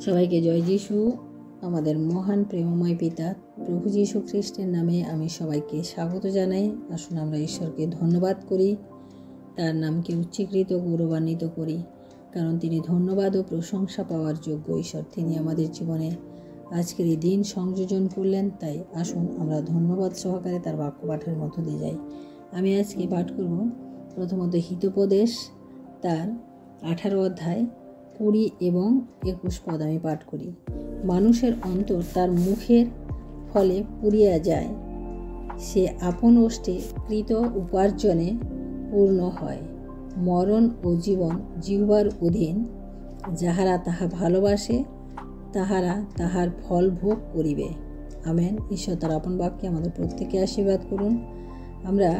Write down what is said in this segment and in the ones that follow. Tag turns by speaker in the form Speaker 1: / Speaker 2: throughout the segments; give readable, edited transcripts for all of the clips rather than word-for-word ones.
Speaker 1: সবাইকে জয় যিশু। আমাদের মহান প্রেমময় পিতা প্রভু যীশু খ্রিস্টের নামে আমি সবাইকে স্বাগত জানাই। আসুন আমরা ঈশ্বরকে ধন্যবাদ করি, তার নামকে উচ্চীকৃত গৌরবান্বিত করি, কারণ তিনি ধন্যবাদ ও প্রশংসা পাওয়ার যোগ্য ঈশ্বর। তিনি আমাদের জীবনে আজকের এই দিন সংযোজন করলেন। তাই আসুন আমরা ধন্যবাদ সহকারে তার বাক্য পাঠের মধ্য দিয়ে যাই। আমি আজকে পাঠ করব প্রথমত হিতোপদেশ তার 18 অধ্যায় 20 এবং 21 পদ আমি পাঠ করি। মানুষের অন্তর তার মুখের ফলে পুড়িয়া যায়, সে আপন ওষ্ঠে কৃত উপার্জনে পূর্ণ হয়। মরণ ও জীবন জিহ্বার অধীন, যাহারা তাহা ভালোবাসে তাহারা তাহার ফল ভোগ করিবে। আমেন। ঈশ্বর তার আপন বাক্যে আমাদের প্রত্যেকে আশীর্বাদ করুন। আমরা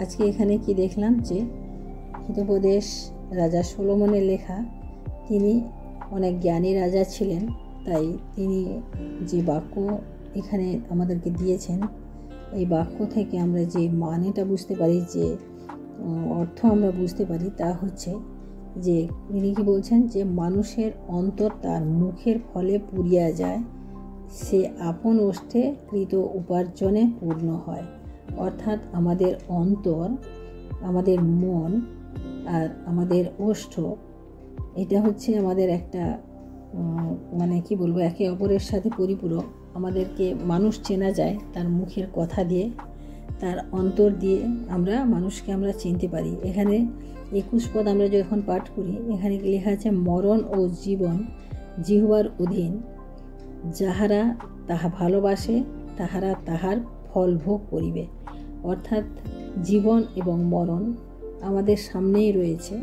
Speaker 1: আজকে এখানে কি দেখলাম যে হিতোপদেশ রাজা সলোমনের লেখা। তিনি অনেক জ্ঞানী রাজা ছিলেন, তাই তিনি যে বাক্য এখানে আমাদেরকে দিয়েছেন, এই বাক্য থেকে আমরা যে মানেটা বুঝতে পারি, যে অর্থ আমরা বুঝতে পারি, তা হচ্ছে যে তিনি কি বলছেন যে মানুষের অন্তর তার মুখের ফলে পুড়িয়া যায়, সে আপন ওষ্ঠে কৃত উপার্জনে পূর্ণ হয়। অর্থাৎ আমাদের অন্তর, আমাদের মন আর আমাদের ওষ্ঠ, এটা হচ্ছে আমাদের একটা কি বলবো, একে অপরের সাথে পরিপূরক। আমাদেরকে মানুষ চেনা যায় তার মুখের কথা দিয়ে, তার অন্তর দিয়ে মানুষকে আমরা চিনতে পারি। এখানে 21 পদ আমরা যখন পাঠ করি, এখানে কি লেখা আছে, মরণ ও জীবন জিহ্বার অধীন, যাহারা তাহা ভালোবাসে তাহারা তাহার ফল ভোগ করিবে। অর্থাৎ জীবন এবং মরণ আমাদের সামনেই রয়েছে।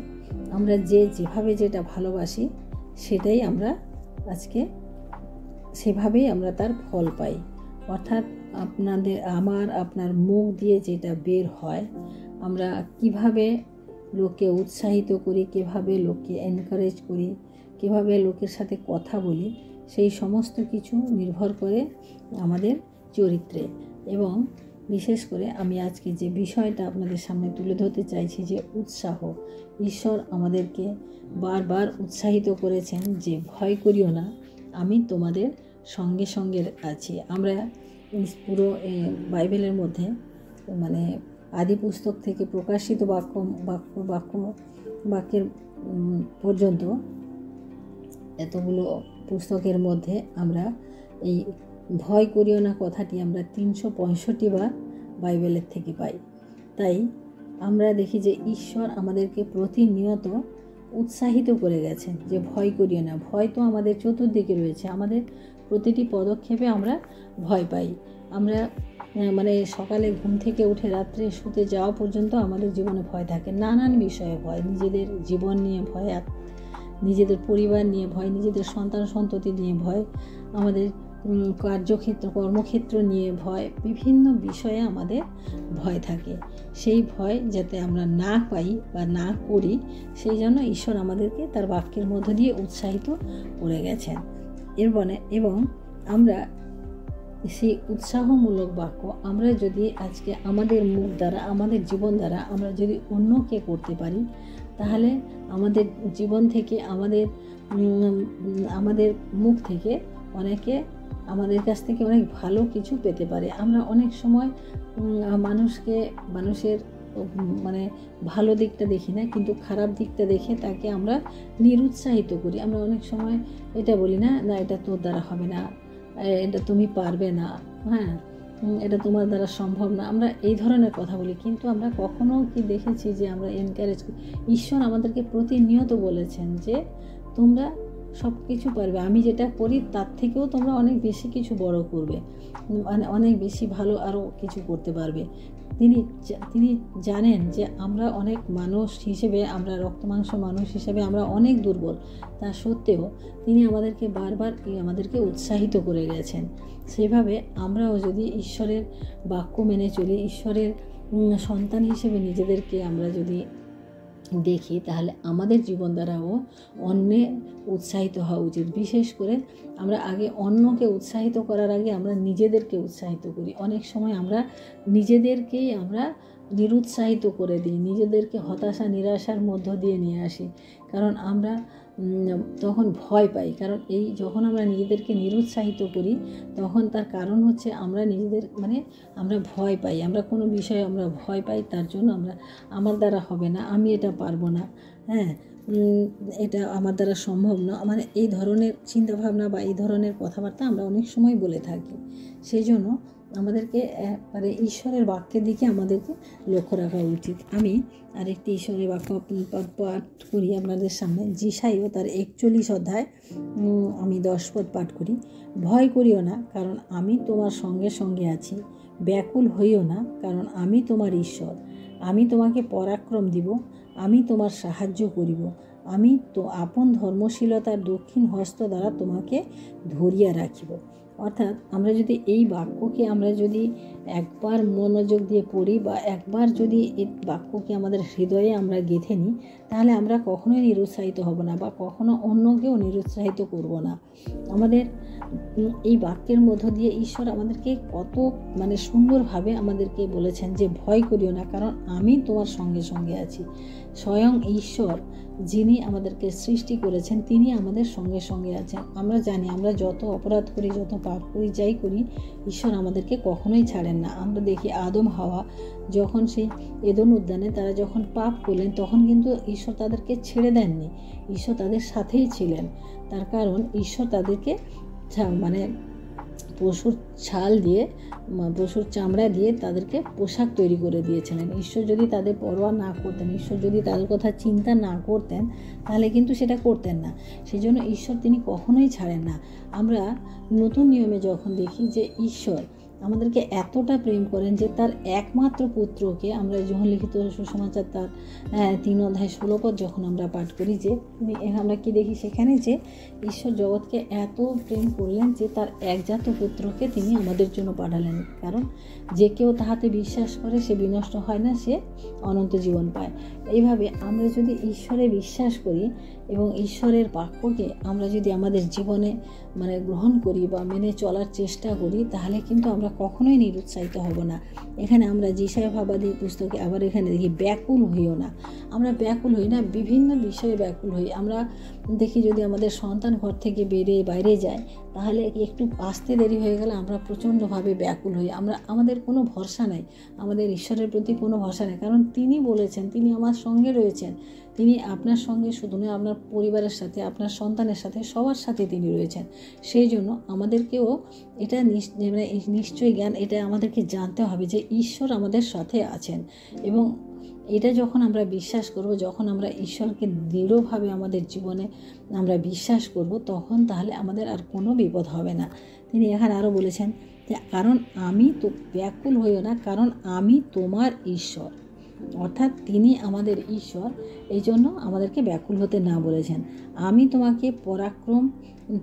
Speaker 1: আমরা যেভাবে যেটা ভালোবাসি সেটাই আমরা আজকে সেভাবেই আমরা তার ফল পাই। অর্থাৎ আপনার মুখ দিয়ে যেটা বের হয়, আমরা কিভাবে লোককে উৎসাহিত করি, কিভাবে লোককে এনকারেজ করি, কিভাবে লোকের সাথে কথা বলি, সেই সমস্ত কিছু নির্ভর করে আমাদের চরিত্রে। এবং বিশেষ করে আমি আজকে যে বিষয়টা আপনাদের সামনে তুলে ধরতে চাইছি, যে উৎসাহ। ঈশ্বর আমাদেরকে বারবার উৎসাহিত করেছেন যে ভয় করিও না, আমি তোমাদের সঙ্গে সঙ্গে আছি। আমরা বাইবেলের মধ্যে আদি পুস্তক থেকে প্রকাশিত বাক্যের পর্যন্ত এতগুলো পুস্তকের মধ্যে আমরা এই ভয় করিও না কথাটি আমরা 365 বার বাইবেলের থেকে পাই। তাই আমরা দেখি যে ঈশ্বর আমাদেরকে প্রতিনিয়ত উৎসাহিত করে গেছেন যে ভয় করিও না। ভয় তো আমাদের চতুর্দিকে রয়েছে, আমাদের প্রতিটি পদক্ষেপে আমরা ভয় পাই। আমরা সকালে ঘুম থেকে উঠে রাত্রে শুতে যাওয়া পর্যন্ত আমাদের জীবনে ভয় থাকে, নানান বিষয়ে ভয়, নিজেদের জীবন নিয়ে ভয়, নিজেদের পরিবার নিয়ে ভয়, নিজেদের সন্তান সন্ততি নিয়ে ভয়, আমাদের কর্মক্ষেত্র নিয়ে ভয়, বিভিন্ন বিষয়ে আমাদের ভয় থাকে। সেই ভয় যাতে আমরা না পাই বা না করি, সেই জন্য ঈশ্বর আমাদেরকে তার বাক্যের মধ্য দিয়ে উৎসাহিত করে গেছেন। এবং আমরা সেই উৎসাহমূলক বাক্য আমরা যদি আজকে আমাদের মুখ দ্বারা, আমাদের জীবন দ্বারা আমরা যদি অন্যকে করতে পারি, তাহলে আমাদের জীবন থেকে, আমাদের মুখ থেকে অনেকে আমাদের কাছ থেকে অনেক ভালো কিছু পেতে পারে। আমরা অনেক সময় মানুষের ভালো দিকটা দেখি না, কিন্তু খারাপ দিকটা দেখে তাকে আমরা নিরুৎসাহিত করি। আমরা অনেক সময় এটা বলি, না এটা তোর দ্বারা হবে না, এটা তুমি পারবে না, এটা তোমার দ্বারা সম্ভব না, আমরা এই ধরনের কথা বলি। কিন্তু আমরা কখনো কি দেখেছি যে আমরা এনকারেজ করি? ঈশ্বর আমাদেরকে প্রতিনিয়ত বলেছেন যে তোমরা সব কিছু পারবে, আমি যেটা করি তার থেকেও তোমরা অনেক বেশি কিছু বড় করবে, অনেক বেশি ভালো আরও কিছু করতে পারবে। তিনি জানেন যে আমরা অনেক মানুষ হিসেবে, আমরা রক্তমাংস মানুষ হিসেবে আমরা অনেক দুর্বল, তা সত্ত্বেও তিনি আমাদেরকে বারবার আমাদেরকে উৎসাহিত করে গেছেন। সেভাবে আমরাও যদি ঈশ্বরের বাক্য মেনে চলি, ঈশ্বরের সন্তান হিসেবে নিজেদেরকে আমরা যদি দেখি, তাহলে আমাদের জীবন দ্বারাও অন্যে উৎসাহিত হওয়া উচিত। বিশেষ করে আমরা আগে অন্যকে উৎসাহিত করার আগে আমরা নিজেদেরকে উৎসাহিত করি। অনেক সময় আমরা নিজেদেরকেই নিরুৎসাহিত করে দিই, নিজেদেরকে হতাশা নিরাশার মধ্য দিয়ে নিয়ে আসি। কারণ আমরা তখন ভয় পাই। কারণ এই যখন আমরা নিজেদেরকে নিরুৎসাহিত করি তখন তার কারণ হচ্ছে আমরা নিজেদের আমরা ভয় পাই, আমরা কোনো বিষয়ে আমরা ভয় পাই, তার জন্য আমার দ্বারা হবে না, আমি এটা পারবো না, হ্যাঁ, এটা আমার দ্বারা সম্ভব না, এই ধরনের চিন্তাভাবনা বা এই ধরনের কথাবার্তা আমরা অনেক সময় বলে থাকি। সেই জন্য আমাদেরকে ঈশ্বরের বাক্যের দিকে আমাদেরকে লক্ষ্য রাখা উচিত। আমি আরেকটি ঈশ্বরের বাক্য পাঠ করি আপনাদের সামনে। যিশাইও তার 41 অধ্যায় আমি 10 পদ পাঠ করি। ভয় করিও না, কারণ আমি তোমার সঙ্গে সঙ্গে আছি। ব্যাকুল হইও না, কারণ আমি তোমার ঈশ্বর। আমি তোমাকে পরাক্রম দিব, আমি তোমার সাহায্য করিব। আমি তো আপন ধর্মশীলতার দক্ষিণ হস্ত দ্বারা তোমাকে ধরিয়া রাখিব। অর্থাৎ আমরা যদি এই বাক্যকে আমরা যদি একবার মনোযোগ দিয়ে পড়ি বা একবার যদি এই বাক্যকে আমাদের হৃদয়ে আমরা গেঁথে নিই, তাহলে আমরা কখনোই নিরুৎসাহিত হব না বা কখনো অন্যকেও নিরুৎসাহিত করব না। আমাদের এই বাক্যের মধ্য দিয়ে ঈশ্বর আমাদেরকে কত সুন্দরভাবে আমাদেরকে বলেছেন যে ভয় করিও না, কারণ আমি তোমার সঙ্গে সঙ্গে আছি। স্বয়ং ঈশ্বর যিনি আমাদেরকে সৃষ্টি করেছেন তিনি আমাদের সঙ্গে সঙ্গে আছেন। আমরা জানি আমরা যত অপরাধ করি, যত পাপ করি, যাই করি, ঈশ্বর আমাদেরকে কখনোই ছাড়েন না। আমরা দেখি আদম হাওয়া যখন সেই এদেন উদ্যানে তারা যখন পাপ করলেন তখন কিন্তু ঈশ্বর তাদেরকে ছেড়ে দেননি, ঈশ্বর তাদের সাথেই ছিলেন। তার কারণ ঈশ্বর তাদেরকে পশুর ছাল দিয়ে, পশুর চামড়া দিয়ে তাদেরকে পোশাক তৈরি করে দিয়েছিলেন। ঈশ্বর যদি তাদের পরোয়া না করতেন, ঈশ্বর যদি তাদের কথা চিন্তা না করতেন, তাহলে কিন্তু সেটা করতেন না। সেই জন্য ঈশ্বর তিনি কখনোই ছাড়েন না। আমরা নতুন নিয়মে যখন দেখি যে ঈশ্বর আমাদেরকে এতটা প্রেম করেন যে তার একমাত্র পুত্রকে, আমরা যোহন লিখিত সুসমাচার তার 3 অধ্যায় 16 পদ যখন আমরা পাঠ করি, যে আমরা কি দেখি সেখানে যে ঈশ্বর জগৎকে এত প্রেম করলেন যে তার একজাত পুত্রকে তিনি আমাদের জন্য পাঠালেন। কারণ যে কেউ তাহাতে বিশ্বাস করে সে বিনষ্ট হয় না, সে অনন্ত জীবন পায়। এইভাবে আমরা যদি ঈশ্বরে বিশ্বাস করি এবং ঈশ্বরের বাক্যকে আমরা যদি আমাদের জীবনে গ্রহণ করি বা মেনে চলার চেষ্টা করি, তাহলে কিন্তু আমরা কখনোই নিরুৎসাহিত হব না। এখানে আমরা যিশায়া ভাবাদী পুস্তকে আবার এখানে দেখি ব্যাকুল হইও না। আমরা ব্যাকুল হই না, বিভিন্ন বিষয়ে ব্যাকুল হই। আমরা দেখি যদি আমাদের সন্তান ঘর থেকে বাইরে যায়, তাহলে একটু আসতে দেরি হয়ে গেলে আমরা প্রচণ্ডভাবে ব্যাকুল হই। আমাদের কোনো ভরসা নেই, আমাদের ঈশ্বরের প্রতি কোনো ভরসা নেই। কারণ তিনি বলেছেন তিনি আমার সঙ্গে রয়েছেন, তিনি আপনার সঙ্গে শুধু নয় আপনার পরিবারের সাথে, আপনার সন্তানের সাথে, সবার সাথে তিনি রয়েছেন। সেই জন্য আমাদেরকেও এটা নিশ্চয়ই জ্ঞান, এটা আমাদেরকে জানতে হবে যে ঈশ্বর আমাদের সাথে আছেন। এবং এটা যখন আমরা বিশ্বাস করব, যখন আমরা ঈশ্বরকে দৃঢ়ভাবে আমাদের জীবনে আমরা বিশ্বাস করব, তখন তাহলে আমাদের আর কোনো বিপদ হবে না। তিনি এখানে আরও বলেছেন যে কারণ আমি তো ব্যাকুল হইও না, কারণ আমি তোমার ঈশ্বর। অর্থাৎ তিনি আমাদের ঈশ্বর, এই জন্য আমাদেরকে ব্যাকুল হতে না বলেছেন। আমি তোমাকে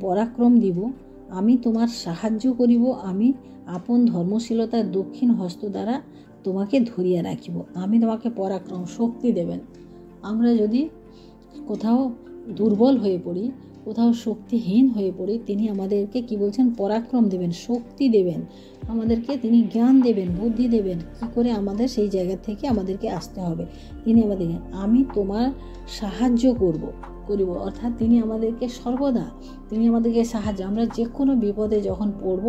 Speaker 1: পরাক্রম দিব, আমি তোমার সাহায্য করিব, আমি আপন ধর্মশীলতার দক্ষিণ হস্ত দ্বারা তোমাকে ধরিয়া রাখিব। আমি তোমাকে পরাক্রম, শক্তি দেবেন। আমরা যদি কোথাও দুর্বল হয়ে পড়ি, কোথাও শক্তিহীন হয়ে পড়ি, তিনি আমাদেরকে কি বলছেন? পরাক্রম দেবেন, শক্তি দেবেন, আমাদেরকে তিনি জ্ঞান দেবেন, বুদ্ধি দেবেন, কি করে আমাদের সেই জায়গা থেকে আমাদেরকে আসতে হবে। তিনি আমাদেরকে আমি তোমার সাহায্য করিব, অর্থাৎ তিনি আমাদেরকে সর্বদা তিনি আমাদেরকে সাহায্য, আমরা যে কোনো বিপদে যখন পড়ব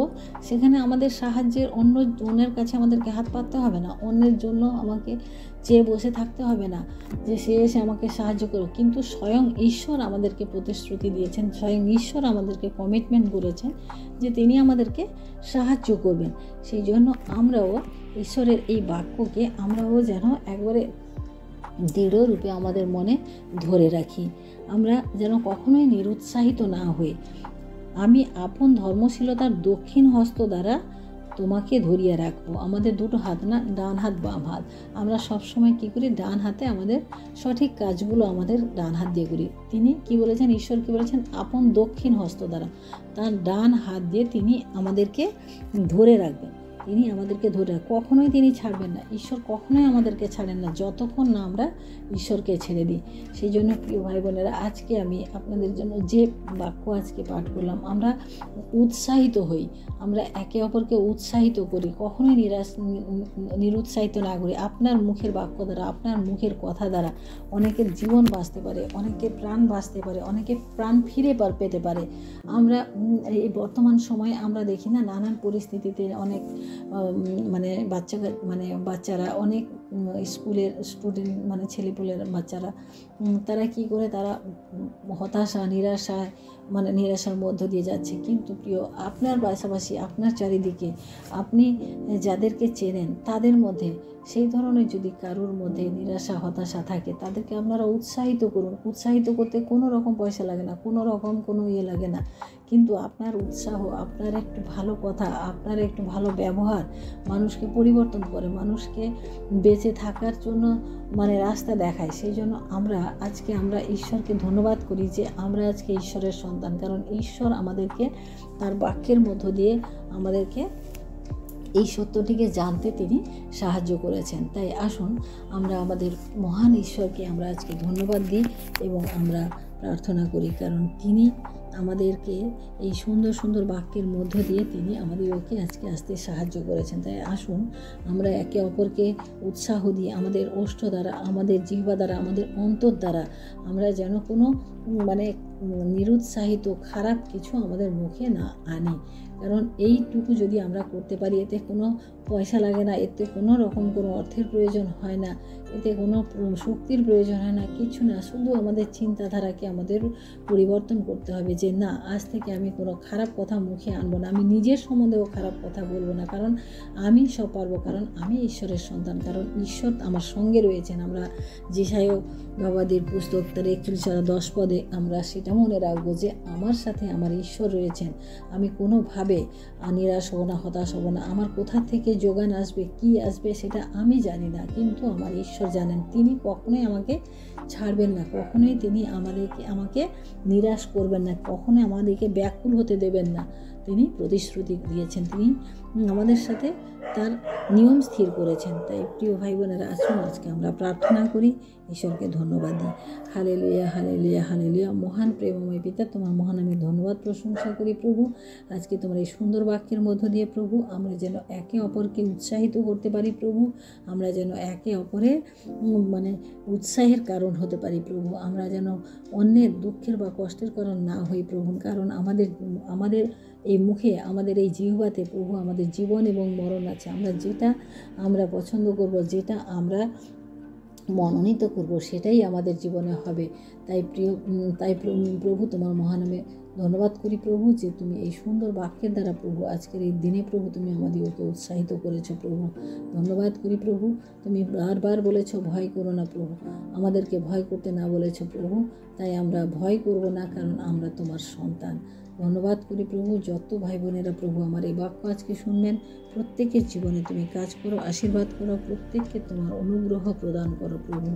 Speaker 1: সেখানে আমাদের সাহায্যের অন্যের কাছে আমাদেরকে হাত পাততে হবে না, অন্যের জন্য আমাকে চেয়ে বসে থাকতে হবে না যে সে এসে আমাকে সাহায্য করো। কিন্তু স্বয়ং ঈশ্বর আমাদেরকে প্রতিশ্রুতি দিয়েছেন, স্বয়ং ঈশ্বর আমাদেরকে কমিটমেন্ট করেছেন যে তিনি আমাদেরকে সাহায্য করবেন। সেই জন্য আমরাও ঈশ্বরের এই বাক্যকে আমরাও যেন একবারে দৃঢ় রূপে আমাদের মনে ধরে রাখি, আমরা যেন কখনোই নিরুৎসাহিত না হই। আমি আপন ধর্মশীলতার দক্ষিণ হস্ত দ্বারা তোমাকে ধরিয়ে রাখবো। আমাদের দুটো হাত না, ডান হাত বাম হাত, আমরা সবসময় কী করি? ডান হাতে আমাদের সঠিক কাজগুলো আমাদের ডান হাত দিয়ে করি। তিনি কি বলেছেন? ঈশ্বর কি বলেছেন? আপন দক্ষিণ হস্ত দ্বারা, তার ডান হাত দিয়ে তিনি আমাদেরকে ধরে রাখবেন। তিনি আমাদেরকে ধরে কখনোই তিনি ছাড়বেন না। ঈশ্বর কখনোই আমাদেরকে ছাড়েন না যতক্ষণ না আমরা ঈশ্বরকে ছেড়ে দিই। সেই জন্য প্রিয় ভাই বোনেরা, আজকে আমি আপনাদের জন্য যে বাক্য আজকে পাঠ করলাম, আমরা উৎসাহিত হই, আমরা একে অপরকে উৎসাহিত করি, কখনোই নিরুৎসাহিত না করি। আপনার মুখের বাক্য দ্বারা, আপনার মুখের কথা দ্বারা অনেকের জীবন বাঁচতে পারে, অনেকের প্রাণ বাঁচতে পারে, অনেকে প্রাণ ফিরে পেতে পারে। আমরা এই বর্তমান সময়ে আমরা দেখি না, নানান পরিস্থিতিতে অনেক বাচ্চারা অনেক স্কুলের স্টুডেন্ট ছেলেপুলের বাচ্চারা তারা কি করে, তারা হতাশা নিরাশার মধ্য দিয়ে যাচ্ছে। কিন্তু প্রিয়, আপনার পাশাপাশি আপনার চারিদিকে আপনি যাদেরকে চেনেন তাদের মধ্যে সেই ধরনের যদি কারোর মধ্যে নিরাশা হতাশা থাকে, তাদেরকে আপনারা উৎসাহিত করুন। উৎসাহিত করতে কোনো রকম পয়সা লাগে না, কোনো রকম কোনো লাগে না, কিন্তু আপনার উৎসাহ, আপনার একটু ভালো কথা, আপনার একটু ভালো ব্যবহার মানুষকে পরিবর্তন করে, মানুষকে বেঁচে থাকার জন্য রাস্তা দেখায়। সেই জন্য আমরা ঈশ্বরকে ধন্যবাদ করি যে আমরা আজকে ঈশ্বরের সন্তান, কারণ ঈশ্বর আমাদেরকে তার বাক্যের মধ্য দিয়ে আমাদেরকে এই সত্যটিকে জানতে তিনি সাহায্য করেছেন। তাই আসুন আমরা আমাদের মহান ঈশ্বরকে আমরা আজকে ধন্যবাদ দিই এবং আমরা প্রার্থনা করি, কারণ তিনি আমাদেরকে এই সুন্দর সুন্দর বাক্যের মধ্য দিয়ে তিনি আমাদেরকে আজকে আসতে সাহায্য করেছেন। তাই আসুন আমরা একে অপরকে উৎসাহ দিয়ে আমাদের ওষ্ঠ দ্বারা, আমাদের জিহ্বা দ্বারা, আমাদের অন্তর দ্বারা আমরা যেন কোনো নিরুৎসাহিত খারাপ কিছু আমাদের মুখে না আনি। কারণ এইটুকু যদি আমরা করতে পারি, এতে কোনো পয়সা লাগে না, এতে কোনো রকম কোনো অর্থের প্রয়োজন হয় না, এতে কোনো শক্তির প্রয়োজন হয় না, কিছু না। শুধু আমাদের চিন্তাধারাকে আমাদের পরিবর্তন করতে হবে যে না, আজ থেকে আমি কোনো খারাপ কথা মুখে আনবো না, আমি নিজের সম্বন্ধেও খারাপ কথা বলবো না, কারণ আমি সব পারবো, কারণ আমি ঈশ্বরের সন্তান, কারণ ঈশ্বর আমার সঙ্গে রয়েছেন। আমরা যেসায়ও বাবাদের পুস্তক 41:10 আমরা সেটা মনে রাখবো যে আমার সাথে আমার ঈশ্বর রয়েছেন। আমি কোনোভাবে নিরাশ হব না, হতাশ হব না। আমার কোথা থেকে যোগান আসবে, কি আসবে সেটা আমি জানি না, কিন্তু আমার ঈশ্বর জানেন। তিনি কখনোই আমাকে ছাড়বেন না, কখনোই তিনি আমাকে নিরাশ করবেন না, কখনোই আমাদেরকে ব্যাকুল হতে দেবেন না। তিনি প্রতিশ্রুতি দিয়েছেন, তিনি আমাদের সাথে তার নিয়ম স্থির করেছেন। তাই প্রিয় ভাই বোনেরা, আসুন আজকে আমরা প্রার্থনা করি, ঈশ্বরকে ধন্যবাদ দিই। Hallelujah, hallelujah, hallelujah. মহান প্রেমময় পিতা, তোমার মহান আমি ধন্যবাদ প্রশংসা করি প্রভু। আজকে তোমার এই সুন্দর বাক্যের মধ্য দিয়ে প্রভু আমরা যেন একে অপরকে উৎসাহিত করতে পারি প্রভু, আমরা যেন একে অপরের উৎসাহের কারণ হতে পারি প্রভু, আমরা যেন অন্যের দুঃখের বা কষ্টের কারণ না হই প্রভু। কারণ আমাদের এই মুখে, আমাদের এই জিহ্বাতে প্রভু আমাদের জীবন এবং মরণ আছে। যেটা আমরা পছন্দ করব, যেটা আমরা মনোনীত করব, সেটাই আমাদের জীবনে হবে। তাই প্রভু তোমার মহানামে ধন্যবাদ করি প্রভু, যে তুমি এই সুন্দর বাক্যের দ্বারা প্রভু আজকের এই দিনে প্রভু তুমি আমাদেরকে উৎসাহিত করেছো প্রভু। ধন্যবাদ করি প্রভু, তুমি বারবার বলেছো ভয় করো না প্রভু, আমাদেরকে ভয় করতে না বলেছো প্রভু। তাই আমরা ভয় করব না, কারণ আমরা তোমার সন্তান। ধন্যবাদ করি প্রভু। যত ভাই বোনেরা প্রভু আমার এই বাক্য আজকে শুনবেন, প্রত্যেকের জীবনে তুমি কাজ করো, আশীর্বাদ করো, প্রত্যেককে তোমার অনুগ্রহ প্রদান করো প্রভু,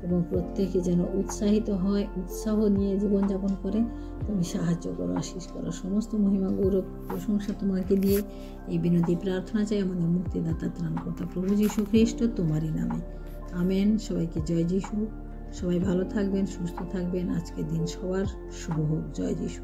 Speaker 1: এবং প্রত্যেকে যেন উৎসাহিত হয়, উৎসাহ নিয়ে জীবনযাপন করে তুমি সাহায্য করো, আশীষ করো। সমস্ত মহিমা গৌরব প্রশংসা তোমাকে দিয়ে এই বিনতি প্রার্থনা চাই আমাদের মুক্তিদাতা ত্রাণকর্তা প্রভু যীশু খ্রিস্ট তোমারই নামে, আমেন। সবাইকে জয় যীশু। সবাই ভালো থাকবেন, সুস্থ থাকবেন। আজকের দিন সবার শুভ হোক। জয় যীশু।